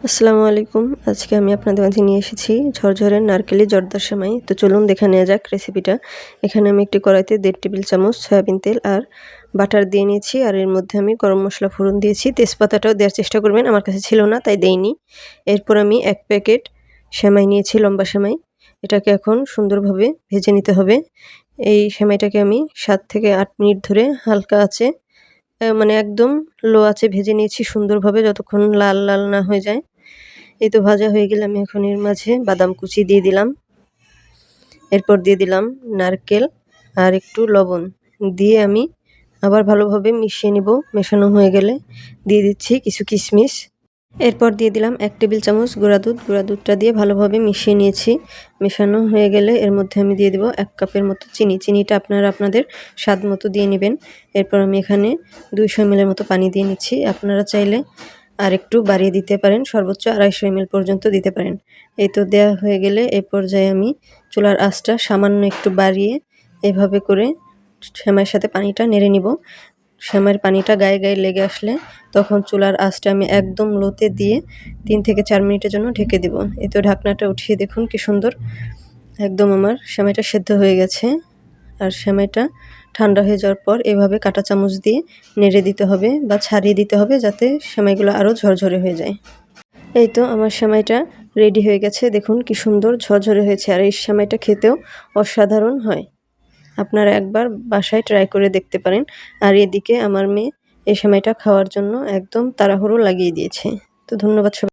আসসালামু আলাইকুম। আজকে আমি আপনাদের মাঝে নিয়ে এসেছি ঝরঝরে নারকেলি জর্দার সেমাই। তো চলুন দেখে নেওয়া যাক রেসিপিটা। এখানে আমি একটি কড়াইতে 1.5 টেবিল চামচ সয়াবিন তেল আর বাটার দিয়ে নিয়েছি। আর এর মধ্যে আমি গরম মসলা ফোড়ন দিয়েছি। তেজপাতাটাও দেওয়ার চেষ্টা করবেন, আমার কাছে ছিল না তাই দেইনি। এরপর আমি 1 প্যাকেট সেমাই নিয়েছি, লম্বা সেমাই। এটাকে এখন সুন্দরভাবে ভেজে নিতে হবে। এই সেমাইটাকে আমি 7 থেকে 8 মিনিট ধরে হালকা আঁচে মানে একদম লো আঁচে ভেজে নিয়েছি সুন্দরভাবে, যতক্ষণ লাল লাল না হয়ে যায়। এই তো ভাজা হয়ে গেলে আমি এখন এর মাঝে বাদাম কুচি দিয়ে দিলাম। এরপর দিয়ে দিলাম নারকেল আর একটু লবণ দিয়ে আমি আবার ভালোভাবে মিশিয়ে নিব। মেশানো হয়ে গেলে দিয়ে দিচ্ছি কিছু কিশমিশ। এরপর দিয়ে দিলাম 1 টেবিল চামচ গুঁড়া দুধ। গুঁড়া দুধটা দিয়ে ভালোভাবে মিশিয়ে নিয়েছি। মেশানো হয়ে গেলে এর মধ্যে আমি দিয়ে দেব 1 কাপের মতো চিনি। চিনিটা আপনারা আপনাদের স্বাদ মতো দিয়ে নেবেন। এরপর আমি এখানে 200 ml এর মতো পানি দিয়ে নিচ্ছি। আপনারা চাইলে আর একটু বাড়িয়ে দিতে পারেন, সর্বোচ্চ 250 ml পর্যন্ত দিতে পারেন। এই তো দেওয়া হয়ে গেলে এই পর্যায়ে আমি চুলার আঁচটা সামান্য একটু বাড়িয়ে এভাবে করে সেমাইয়ের সাথে পানিটা নেড়ে নিব। সেমাইয়ের পানিটা গায়ে গায়ে লেগে আসলে তখন চুলার আঁচটা আমি একদম লোতে দিয়ে 3 থেকে 4 মিনিটের জন্য ঢেকে দেব। এই তো ঢাকনাটা উঠিয়ে দেখুন কি সুন্দর একদম আমার সেমাইটা সেদ্ধ হয়ে গেছে। আর সেমাইটা ঠান্ডা হয়ে যাওয়ার পর এভাবে কাঁটা চামচ দিয়ে নেড়ে দিতে হবে বা ছাড়িয়ে দিতে হবে, যাতে সেমাইগুলো আরও ঝরঝরে হয়ে যায়। এই তো আমার সেমাইটা রেডি হয়ে গেছে। দেখুন কি সুন্দর ঝরঝরে হয়েছে। আর এই সেমাইটা খেতেও অসাধারণ হয়। আপনারা একবার বাসায় ট্রাই করে দেখতে পারেন। আর এদিকে আমার মেয়ে এই সেমাইটা খাওয়ার জন্য একদম তাড়াহুড়ো লাগিয়ে দিয়েছে। তো ধন্যবাদ সবাই।